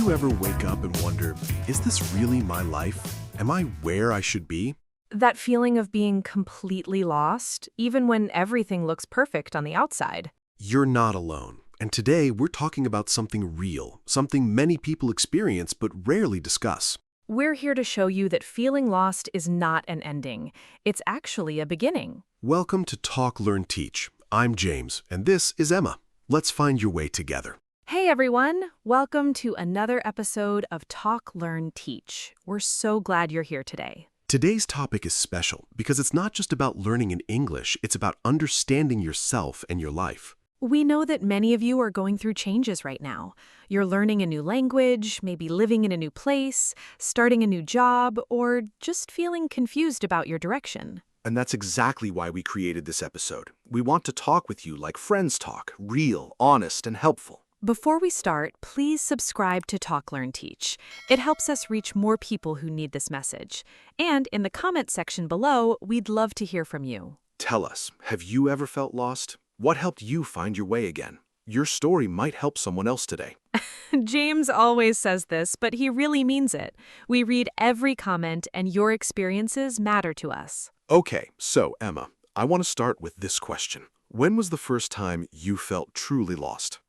you ever wake up and wonder, is this really my life? Am I where I should be? That feeling of being completely lost, even when everything looks perfect on the outside. You're not alone. And today we're talking about something real, something many people experience but rarely discuss. We're here to show you that feeling lost is not an ending. It's actually a beginning. Welcome to Talk, Learn, Teach. I'm James, and this is Emma. Let's find your way together. Hey everyone, welcome to another episode of Talk, Learn, Teach. We're so glad you're here today. Today's topic is special because it's not just about learning in English, it's about understanding yourself and your life. We know that many of you are going through changes right now. You're learning a new language, maybe living in a new place, starting a new job, or just feeling confused about your direction. And that's exactly why we created this episode. We want to talk with you like friends talk, real, honest, and helpful. Before we start, please subscribe to Talk, Learn, Teach. It helps us reach more people who need this message. And in the comment section below, we'd love to hear from you. Tell us, have you ever felt lost? What helped you find your way again? Your story might help someone else today. James always says this, but he really means it. We read every comment, and your experiences matter to us. Okay, so Emma, I want to start with this question. When was the first time you felt truly lost?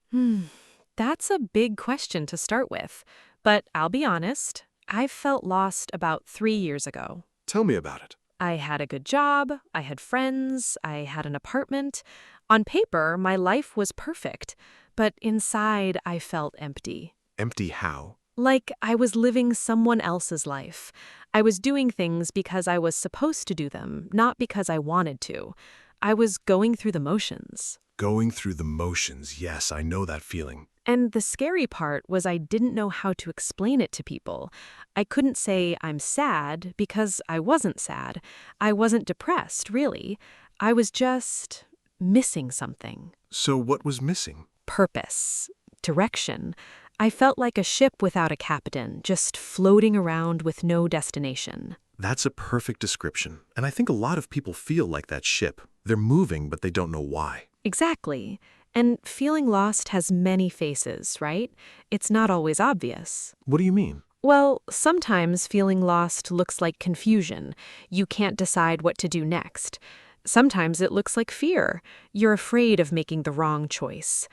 That's a big question to start with. But I'll be honest, I felt lost about 3 years ago. Tell me about it. I had a good job, I had friends, I had an apartment. On paper, my life was perfect, but inside I felt empty. Empty how? Like I was living someone else's life. I was doing things because I was supposed to do them, not because I wanted to. I was going through the motions. Going through the motions, yes, I know that feeling. And the scary part was I didn't know how to explain it to people. I couldn't say I'm sad because I wasn't sad. I wasn't depressed, really. I was just missing something. So what was missing? Purpose. Direction. I felt like a ship without a captain, just floating around with no destination. That's a perfect description. And I think a lot of people feel like that ship. They're moving, but they don't know why. Exactly. And feeling lost has many faces, right? It's not always obvious. What do you mean? Well, sometimes feeling lost looks like confusion. You can't decide what to do next. Sometimes it looks like fear. You're afraid of making the wrong choice.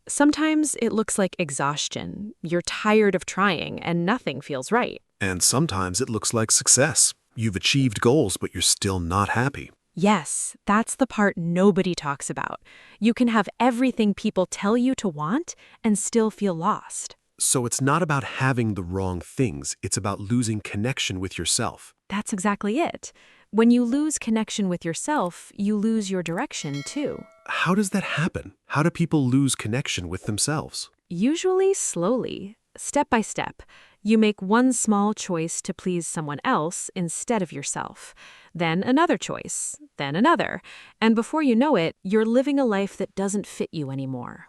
Sometimes it looks like exhaustion. You're tired of trying and nothing feels right. And sometimes it looks like success. You've achieved goals, but you're still not happy. Yes, that's the part nobody talks about. You can have everything people tell you to want and still feel lost. So it's not about having the wrong things, it's about losing connection with yourself. That's exactly it. When you lose connection with yourself, you lose your direction too. How does that happen? How do people lose connection with themselves? Usually slowly, step by step. You make one small choice to please someone else instead of yourself. Then another choice, then another. And before you know it, you're living a life that doesn't fit you anymore.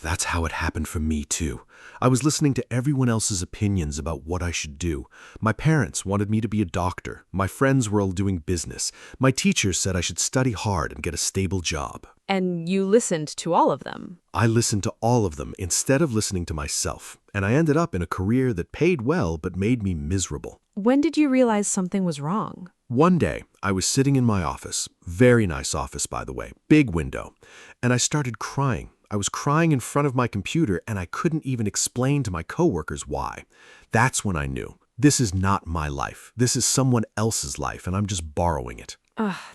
That's how it happened for me, too. I was listening to everyone else's opinions about what I should do. My parents wanted me to be a doctor. My friends were all doing business. My teachers said I should study hard and get a stable job. And you listened to all of them. I listened to all of them instead of listening to myself, and I ended up in a career that paid well but made me miserable. When did you realize something was wrong? One day, I was sitting in my office, very nice office by the way, big window, and I started crying. I was crying in front of my computer and I couldn't even explain to my coworkers why. That's when I knew, this is not my life. This is someone else's life and I'm just borrowing it.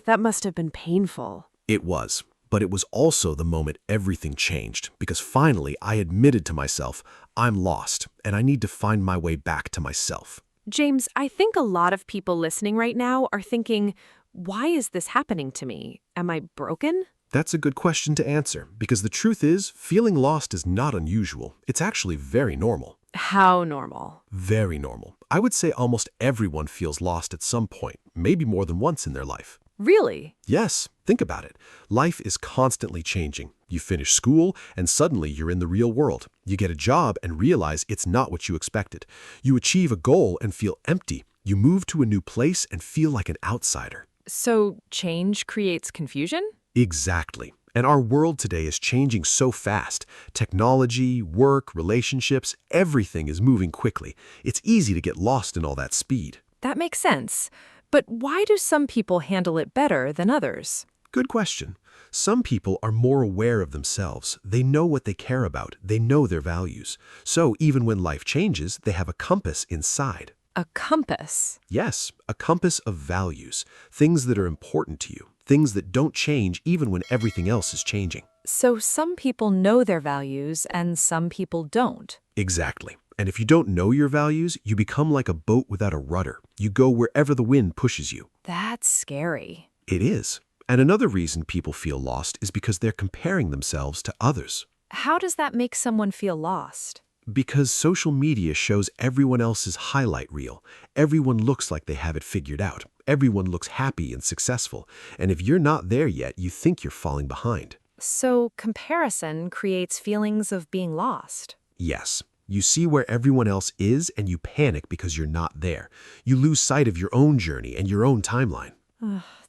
That must have been painful. It was. But it was also the moment everything changed, because finally I admitted to myself, I'm lost, and I need to find my way back to myself. James, I think a lot of people listening right now are thinking, why is this happening to me? Am I broken? That's a good question to answer, because the truth is, feeling lost is not unusual. It's actually very normal. How normal? Very normal. I would say almost everyone feels lost at some point, maybe more than once in their life. Really? Yes, think about it. Life is constantly changing. You finish school, and suddenly you're in the real world. You get a job and realize it's not what you expected. You achieve a goal and feel empty. You move to a new place and feel like an outsider. So change creates confusion? Exactly. And our world today is changing so fast. Technology, work, relationships, everything is moving quickly. It's easy to get lost in all that speed. That makes sense. But why do some people handle it better than others? Good question. Some people are more aware of themselves. They know what they care about. They know their values. So even when life changes, they have a compass inside. A compass. Yes, a compass of values, things that are important to you, things that don't change even when everything else is changing. So some people know their values and some people don't. Exactly. And if you don't know your values, you become like a boat without a rudder. You go wherever the wind pushes you. That's scary. It is. And another reason people feel lost is because they're comparing themselves to others. How does that make someone feel lost? Because social media shows everyone else's highlight reel. Everyone looks like they have it figured out. Everyone looks happy and successful. And if you're not there yet, you think you're falling behind. So comparison creates feelings of being lost. Yes. You see where everyone else is and you panic because you're not there. You lose sight of your own journey and your own timeline.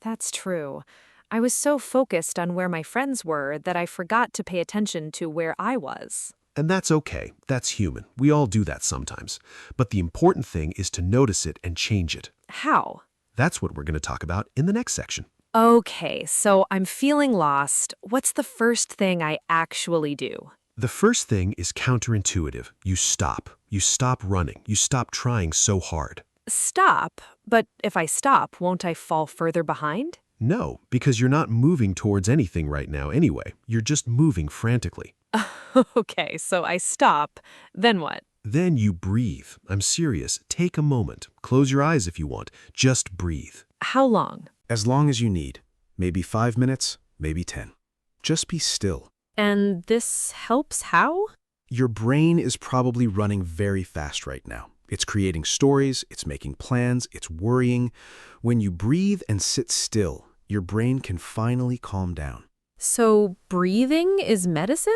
That's true. I was so focused on where my friends were that I forgot to pay attention to where I was. And that's okay. That's human. We all do that sometimes. But the important thing is to notice it and change it. How? That's what we're going to talk about in the next section. Okay, so I'm feeling lost. What's the first thing I actually do? The first thing is counterintuitive. You stop. You stop running. You stop trying so hard. Stop? But if I stop, won't I fall further behind? No, because you're not moving towards anything right now anyway. You're just moving frantically. Okay, so I stop. Then what? Then you breathe. I'm serious. Take a moment. Close your eyes if you want. Just breathe. How long? As long as you need. Maybe 5 minutes, maybe 10. Just be still. And this helps how? Your brain is probably running very fast right now. It's creating stories, it's making plans, it's worrying. When you breathe and sit still, your brain can finally calm down. So breathing is medicine?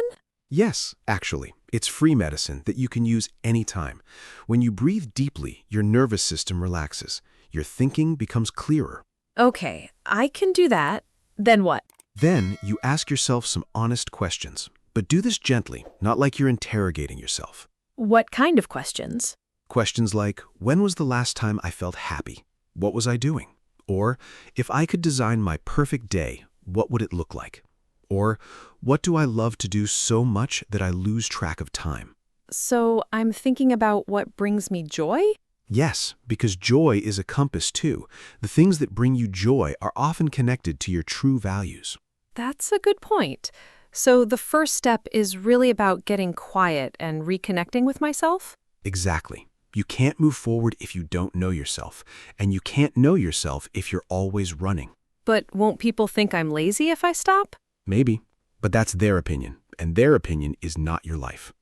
Yes, actually, it's free medicine that you can use anytime. When you breathe deeply, your nervous system relaxes. Your thinking becomes clearer. Okay, I can do that. Then what? Then you ask yourself some honest questions. But do this gently, not like you're interrogating yourself. What kind of questions? Questions like, when was the last time I felt happy? What was I doing? Or, if I could design my perfect day, what would it look like? Or, what do I love to do so much that I lose track of time? So I'm thinking about what brings me joy? Yes, because joy is a compass too. The things that bring you joy are often connected to your true values. That's a good point. So the first step is really about getting quiet and reconnecting with myself? Exactly. You can't move forward if you don't know yourself, and you can't know yourself if you're always running. But won't people think I'm lazy if I stop? Maybe, but that's their opinion, and their opinion is not your life.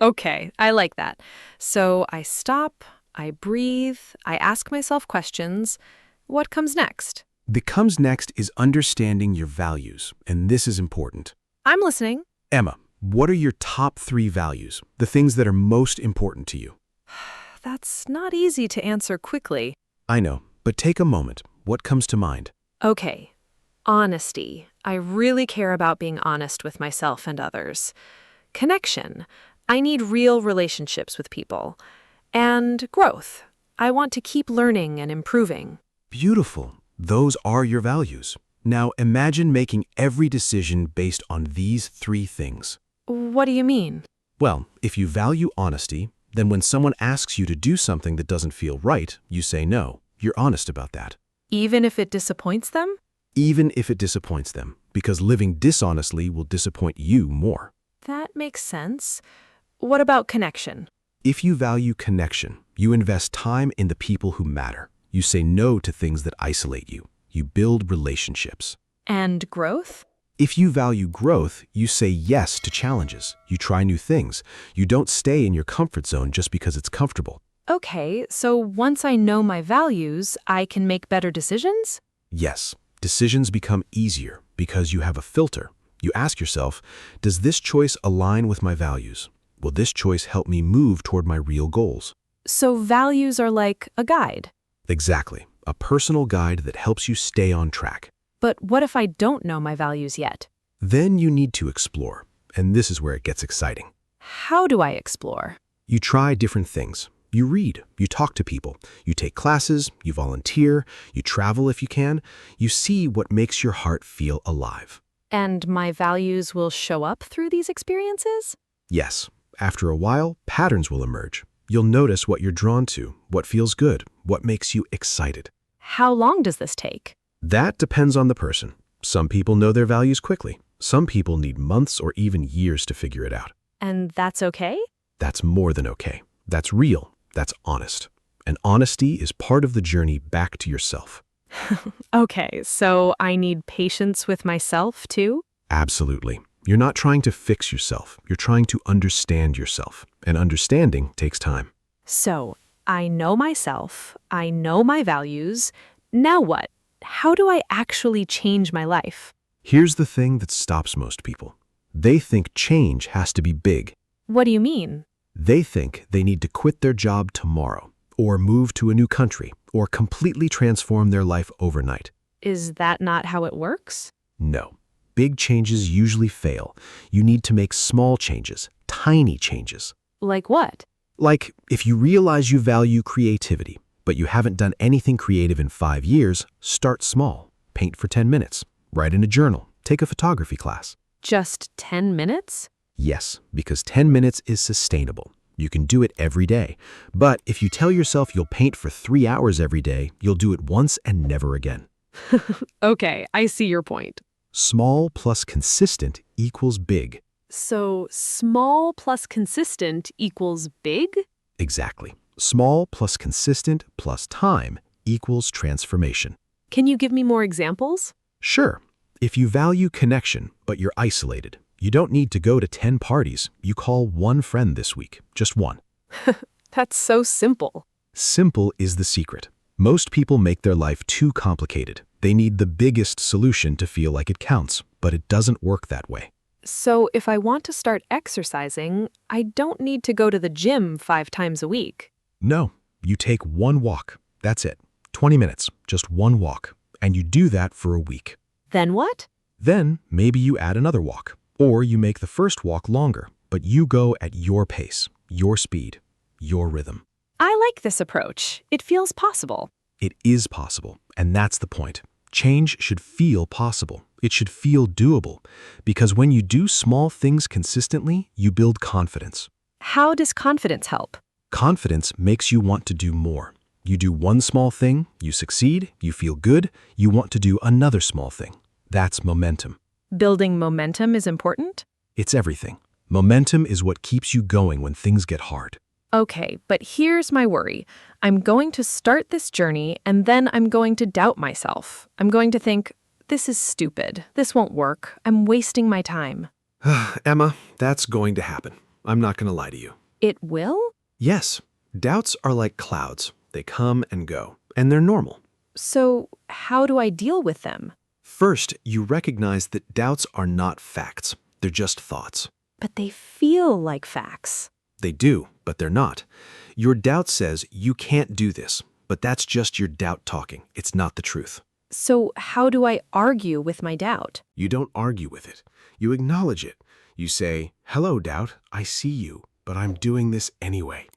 Okay, I like that. So I stop, I breathe, I ask myself questions. What comes next? What comes next is understanding your values, and this is important. I'm listening. Emma, what are your top 3 values, the things that are most important to you? That's not easy to answer quickly. I know, but take a moment. What comes to mind? Okay, honesty. I really care about being honest with myself and others. Connection. I need real relationships with people. And growth. I want to keep learning and improving. Beautiful. Those are your values. Now imagine making every decision based on these 3 things. What do you mean? Well, if you value honesty, then when someone asks you to do something that doesn't feel right, you say no. You're honest about that. Even if it disappoints them? Even if it disappoints them, because living dishonestly will disappoint you more. That makes sense. What about connection? If you value connection, you invest time in the people who matter. You say no to things that isolate you. You build relationships. And growth? If you value growth, you say yes to challenges. You try new things. You don't stay in your comfort zone just because it's comfortable. Okay, so once I know my values, I can make better decisions? Yes, decisions become easier because you have a filter. You ask yourself, does this choice align with my values? Will this choice help me move toward my real goals? So values are like a guide. Exactly, a personal guide that helps you stay on track. But what if I don't know my values yet? Then you need to explore, and this is where it gets exciting. How do I explore? You try different things. You read, you talk to people, you take classes, you volunteer, you travel if you can. You see what makes your heart feel alive. And my values will show up through these experiences? Yes, after a while, patterns will emerge. You'll notice what you're drawn to, what feels good, what makes you excited. How long does this take? That depends on the person. Some people know their values quickly. Some people need months or even years to figure it out. And that's okay? That's more than okay. That's real. That's honest. And honesty is part of the journey back to yourself. Okay, so I need patience with myself too? Absolutely. You're not trying to fix yourself. You're trying to understand yourself. And understanding takes time. So, I know myself, I know my values. Now what? How do I actually change my life? Here's the thing that stops most people. They think change has to be big. What do you mean? They think they need to quit their job tomorrow, or move to a new country, or completely transform their life overnight. Is that not how it works? No. Big changes usually fail. You need to make small changes, tiny changes. Like what? Like, if you realize you value creativity, but you haven't done anything creative in 5 years, start small. Paint for 10 minutes. Write in a journal. Take a photography class. Just 10 minutes? Yes, because 10 minutes is sustainable. You can do it every day. But if you tell yourself you'll paint for 3 hours every day, you'll do it once and never again. Okay, I see your point. Small plus consistent equals big. So, small plus consistent equals big? Exactly. Small plus consistent plus time equals transformation. Can you give me more examples? Sure. If you value connection, but you're isolated, you don't need to go to 10 parties. You call one friend this week, just one. That's so simple. Simple is the secret. Most people make their life too complicated. They need the biggest solution to feel like it counts, but it doesn't work that way. So, if I want to start exercising, I don't need to go to the gym 5 times a week. No, you take one walk. That's it. 20 minutes, just one walk. And you do that for a week. Then what? Then maybe you add another walk. Or you make the first walk longer, but you go at your pace, your speed, your rhythm. I like this approach. It feels possible. It is possible, and that's the point. Change should feel possible. It should feel doable, because when you do small things consistently, you build confidence. How does confidence help? Confidence makes you want to do more. You do one small thing, you succeed, you feel good, you want to do another small thing. That's momentum. Building momentum is important? It's everything. Momentum is what keeps you going when things get hard. Okay, but here's my worry. I'm going to start this journey and then I'm going to doubt myself. I'm going to think, this is stupid. This won't work. I'm wasting my time. Emma, that's going to happen. I'm not going to lie to you. It will? Yes, doubts are like clouds. They come and go, and they're normal. So, how do I deal with them? First, you recognize that doubts are not facts. They're just thoughts. But they feel like facts. They do, but they're not. Your doubt says you can't do this, but that's just your doubt talking. It's not the truth. So, how do I argue with my doubt? You don't argue with it. You acknowledge it. You say, "Hello, doubt. I see you, but I'm doing this anyway."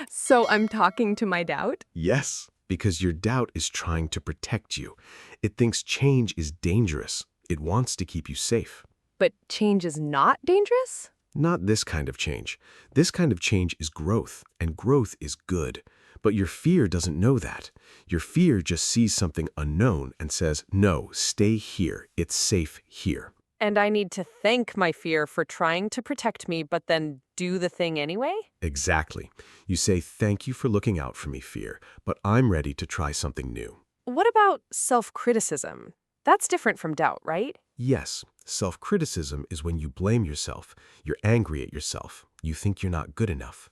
So, I'm talking to my doubt? Yes, because your doubt is trying to protect you. It thinks change is dangerous. It wants to keep you safe. But change is not dangerous? Not this kind of change. This kind of change is growth, and growth is good. But your fear doesn't know that. Your fear just sees something unknown and says, "No, stay here. It's safe here." And I need to thank my fear for trying to protect me, but then do the thing anyway? Exactly. You say, "Thank you for looking out for me, fear, but I'm ready to try something new." What about self-criticism? That's different from doubt, right? Yes, self-criticism is when you blame yourself. You're angry at yourself. You think you're not good enough.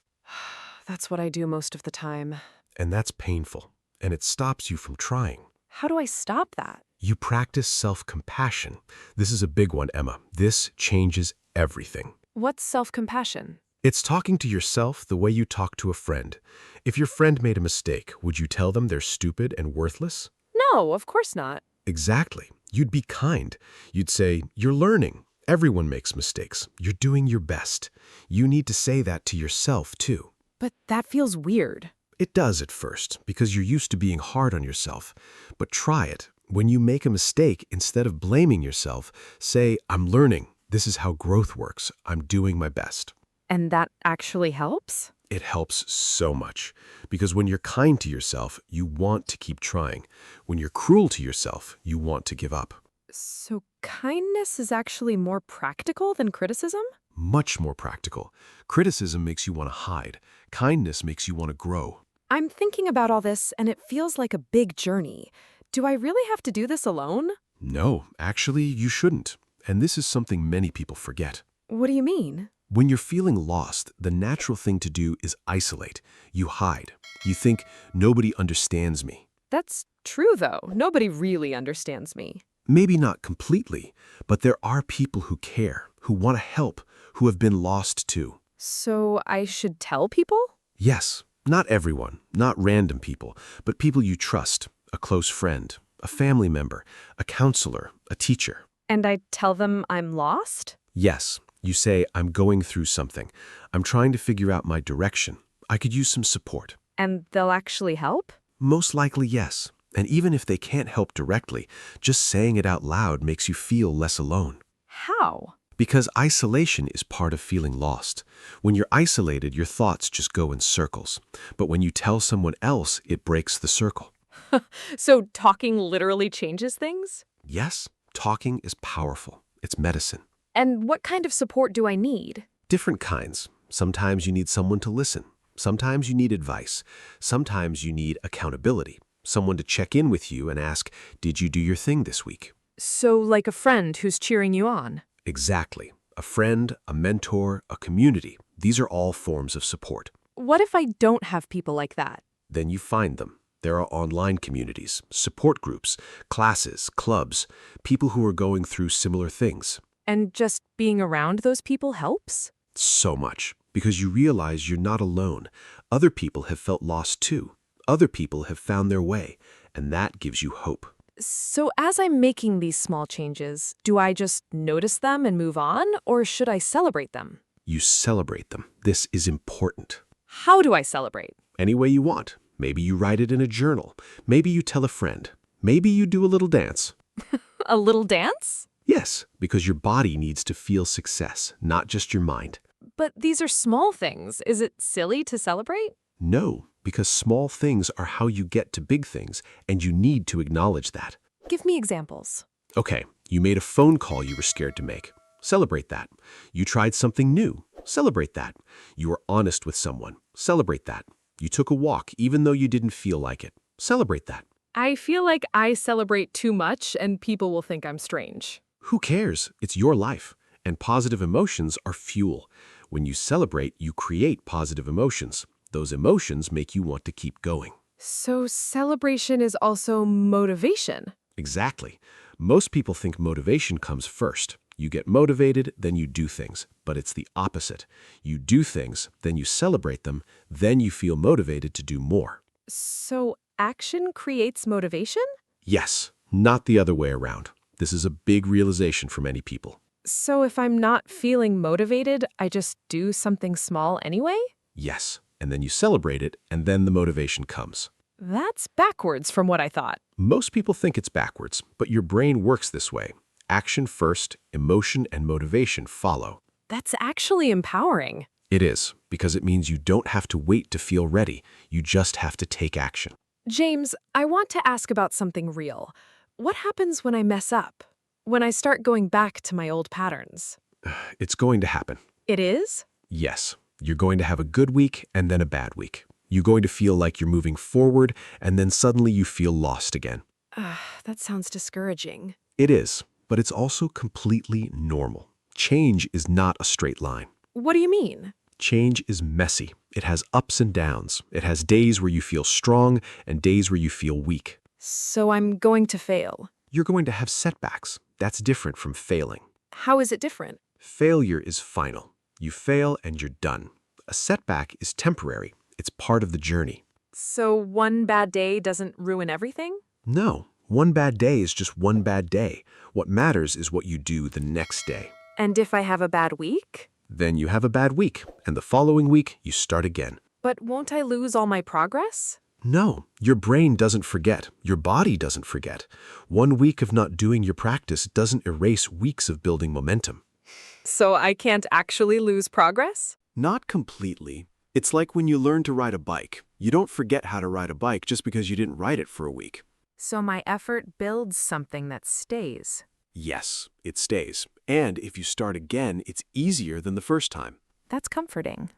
That's what I do most of the time. And that's painful, and it stops you from trying. How do I stop that? You practice self-compassion. This is a big one, Emma. This changes everything. What's self-compassion? It's talking to yourself the way you talk to a friend. If your friend made a mistake, would you tell them they're stupid and worthless? No, of course not. Exactly. You'd be kind. You'd say, "You're learning. Everyone makes mistakes. You're doing your best." You need to say that to yourself, too. But that feels weird. It does at first, because you're used to being hard on yourself. But try it. When you make a mistake, instead of blaming yourself, say, "I'm learning. This is how growth works. I'm doing my best." And that actually helps? It helps so much. Because when you're kind to yourself, you want to keep trying. When you're cruel to yourself, you want to give up. So kindness is actually more practical than criticism? Much more practical. Criticism makes you want to hide. Kindness makes you want to grow. I'm thinking about all this, and it feels like a big journey. Do I really have to do this alone? No, actually, you shouldn't. And this is something many people forget. What do you mean? When you're feeling lost, the natural thing to do is isolate. You hide. You think, "Nobody understands me." That's true, though. Nobody really understands me. Maybe not completely, but there are people who care, who want to help, who have been lost too. So I should tell people? Yes, not everyone, not random people, but people you trust, a close friend, a family member, a counselor, a teacher. And I tell them I'm lost? Yes, you say, "I'm going through something. I'm trying to figure out my direction. I could use some support." And they'll actually help? Most likely, yes. And even if they can't help directly, just saying it out loud makes you feel less alone. How? Because isolation is part of feeling lost. When you're isolated, your thoughts just go in circles. But when you tell someone else, it breaks the circle. So talking literally changes things? Yes, talking is powerful. It's medicine. And what kind of support do I need? Different kinds. Sometimes you need someone to listen. Sometimes you need advice. Sometimes you need accountability. Someone to check in with you and ask, "Did you do your thing this week?" So like a friend who's cheering you on? Exactly. A friend, a mentor, a community. These are all forms of support. What if I don't have people like that? Then you find them. There are online communities, support groups, classes, clubs, people who are going through similar things. And just being around those people helps? So much, because you realize you're not alone. Other people have felt lost too. Other people have found their way, and that gives you hope. So as I'm making these small changes, do I just notice them and move on, or should I celebrate them? You celebrate them. This is important. How do I celebrate? Any way you want. Maybe you write it in a journal. Maybe you tell a friend. Maybe you do a little dance. A little dance? Yes, because your body needs to feel success, not just your mind. But these are small things. Is it silly to celebrate? No, because small things are how you get to big things, and you need to acknowledge that. Give me examples. Okay, you made a phone call you were scared to make. Celebrate that. You tried something new. Celebrate that. You were honest with someone. Celebrate that. You took a walk even though you didn't feel like it. Celebrate that. I feel like I celebrate too much and people will think I'm strange. Who cares? It's your life. And positive emotions are fuel. When you celebrate, you create positive emotions. Those emotions make you want to keep going. So celebration is also motivation. Exactly. Most people think motivation comes first. You get motivated, then you do things. But it's the opposite. You do things, then you celebrate them, then you feel motivated to do more. So action creates motivation? Yes, not the other way around. This is a big realization for many people. So if I'm not feeling motivated, I just do something small anyway? Yes, and then you celebrate it, and then the motivation comes. That's backwards from what I thought. Most people think it's backwards, but your brain works this way. Action first, emotion and motivation follow. That's actually empowering. It is, because it means you don't have to wait to feel ready. You just have to take action. James, I want to ask about something real. What happens when I mess up? When I start going back to my old patterns? It's going to happen. It is? Yes, you're going to have a good week and then a bad week. You're going to feel like you're moving forward, and then suddenly you feel lost again. That sounds discouraging. It is, but it's also completely normal. Change is not a straight line. What do you mean? Change is messy. It has ups and downs. It has days where you feel strong and days where you feel weak. So I'm going to fail. You're going to have setbacks. That's different from failing. How is it different? Failure is final. You fail and you're done. A setback is temporary. It's part of the journey. So one bad day doesn't ruin everything? No, One bad day is just one bad day. What matters is what you do the next day. And if I have a bad week? Then you have a bad week, and the following week you start again. But won't I lose all my progress? No, your brain doesn't forget. Your body doesn't forget. 1 week of not doing your practice doesn't erase weeks of building momentum. So I can't actually lose progress? Not completely. It's like when you learn to ride a bike. You don't forget how to ride a bike just because you didn't ride it for a week. So my effort builds something that stays. Yes, it stays. And if you start again, it's easier than the first time. That's comforting.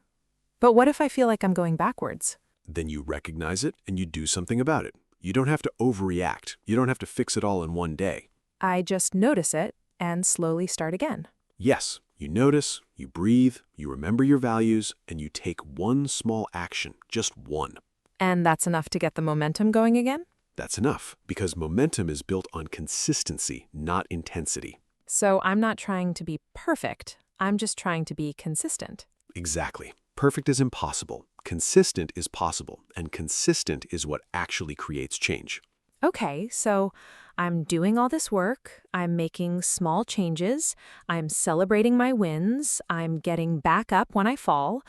But what if I feel like I'm going backwards? Then you recognize it and you do something about it. You don't have to overreact. You don't have to fix it all in one day. I just notice it and slowly start again. Yes, you notice, you breathe, you remember your values, and you take one small action, just one. And that's enough to get the momentum going again? That's enough, because momentum is built on consistency, not intensity. So I'm not trying to be perfect. I'm just trying to be consistent. Exactly. Perfect is impossible. Consistent is possible, and consistent is what actually creates change. Okay, so I'm doing all this work, I'm making small changes, I'm celebrating my wins, I'm getting back up when I fall.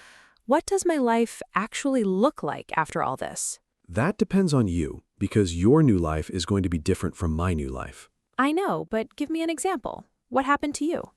What does my life actually look like after all this? That depends on you, because your new life is going to be different from my new life. I know, but give me an example. What happened to you?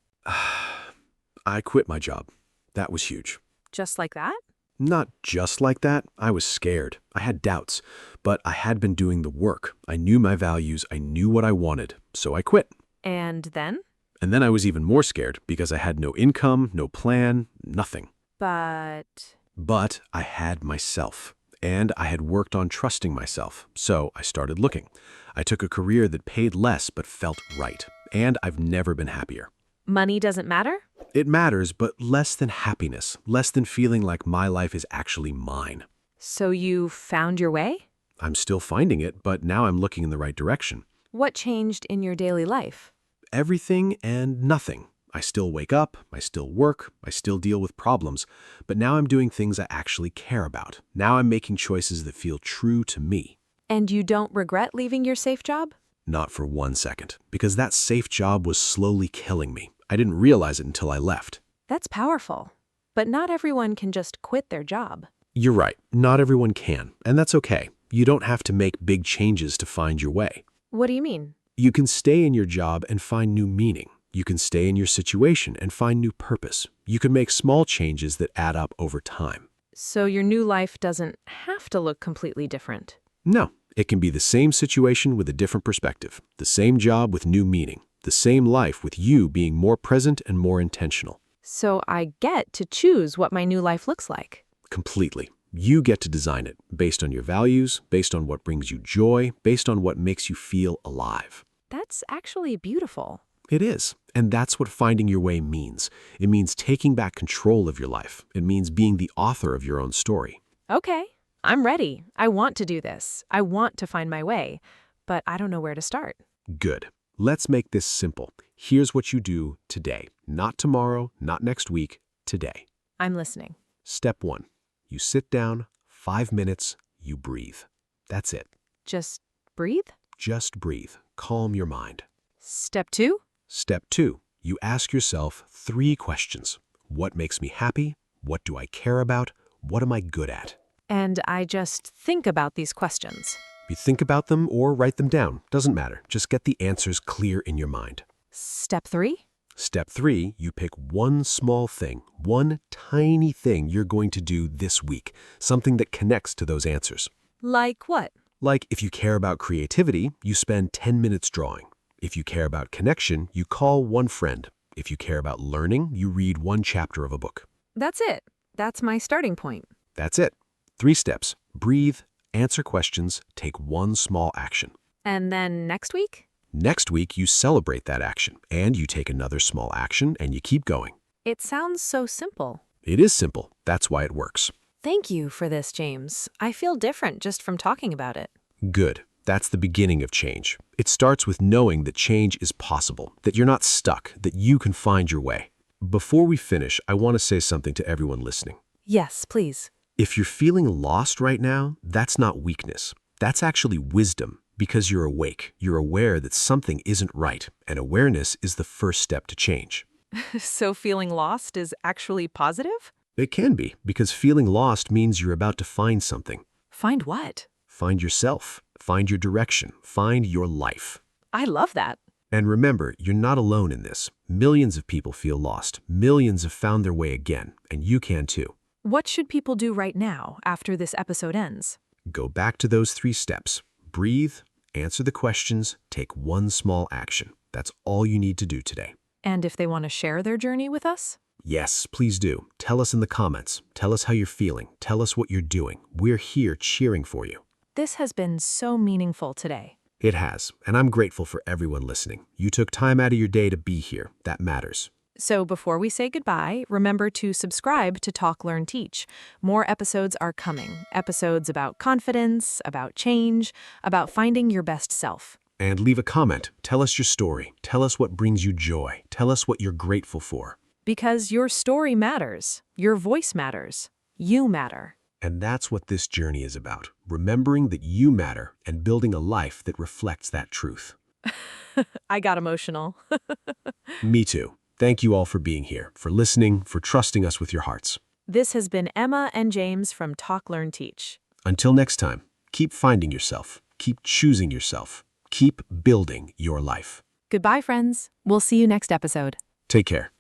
I quit my job. That was huge. Just like that? Not just like that. I was scared. I had doubts. But I had been doing the work. I knew my values. I knew what I wanted. So I quit. And then? And then I was even more scared because I had no income, no plan, nothing. But I had myself. And I had worked on trusting myself. So I started looking. I took a career that paid less but felt right. And I've never been happier. money doesn't matter? It matters, but less than happiness, less than feeling like my life is actually mine. So you found your way? I'm still finding it, but now I'm looking in the right direction. What changed in your daily life? Everything and nothing. I still wake up, I still work, I still deal with problems, but now I'm doing things I actually care about. Now I'm making choices that feel true to me. And you don't regret leaving your safe job? Not for 1 second, because that safe job was slowly killing me. I didn't realize it until I left. That's powerful. But not everyone can just quit their job. You're right, not everyone can, and that's okay. You don't have to make big changes to find your way. What do you mean? You can stay in your job and find new meaning. You can stay in your situation and find new purpose. You can make small changes that add up over time. So your new life doesn't have to look completely different. No, it can be the same situation with a different perspective, the same job with new meaning, the same life with you being more present and more intentional. So I get to choose what my new life looks like. Completely. You get to design it based on your values, based on what brings you joy, based on what makes you feel alive. That's actually beautiful. It is. And that's what finding your way means. It means taking back control of your life. It means being the author of your own story. Okay, I'm ready. I want to do this. I want to find my way, but I don't know where to start. Good. Let's make this simple. Here's what you do today. Not tomorrow, not next week, today. I'm listening. Step 1. You sit down, 5 minutes, you breathe. That's it. Just breathe. Just breathe. Calm your mind. Step 2. Step 2. You ask yourself 3 questions. What makes me happy? What do I care about? What am I good at? And I just think about these questions. You think about them or write them down. Doesn't matter. Just get the answers clear in your mind. Step 3. Step 3, you pick one small thing, one tiny thing you're going to do this week, something that connects to those answers. Like what? Like if you care about creativity, you spend 10 minutes drawing. If you care about connection, you call one friend. If you care about learning, you read 1 chapter of a book. That's it. That's my starting point. That's it. 3 steps. Breathe, answer questions, take one small action. And then next week? Next week, you celebrate that action, and you take another small action, and you keep going. It sounds so simple. It is simple. That's why it works. Thank you for this, James. I feel different just from talking about it. Good. That's the beginning of change. It starts with knowing that change is possible, that you're not stuck, that you can find your way. Before we finish, I want to say something to everyone listening. Yes, please. If you're feeling lost right now, that's not weakness. That's actually wisdom, Because you're awake, you're aware that something isn't right, and awareness is the first step to change. So feeling lost is actually positive? It can be, because feeling lost means you're about to find something. Find what? Find yourself, find your direction, find your life. I love that. And remember, you're not alone in this. Millions of people feel lost. Millions have found their way again, and you can too. What should people do right now after this episode ends? Go back to those 3 steps. Breathe, answer the questions, take one small action. That's all you need to do today. And if they want to share their journey with us? Yes, please do. Tell us in the comments. Tell us how you're feeling. Tell us what you're doing. We're here cheering for you. This has been so meaningful today. It has, and I'm grateful for everyone listening. You took time out of your day to be here. That matters. So before we say goodbye, remember to subscribe to Talk, Learn, Teach. More episodes are coming. Episodes about confidence, about change, about finding your best self. And leave a comment. Tell us your story. Tell us what brings you joy. Tell us what you're grateful for. Because your story matters. Your voice matters. You matter. And that's what this journey is about. Remembering that you matter and building a life that reflects that truth. I got emotional. Me too. Thank you all for being here, for listening, for trusting us with your hearts. This has been Emma and James from Talk, Learn, Teach. Until next time, keep finding yourself, keep choosing yourself, keep building your life. Goodbye, friends. We'll see you next episode. Take care.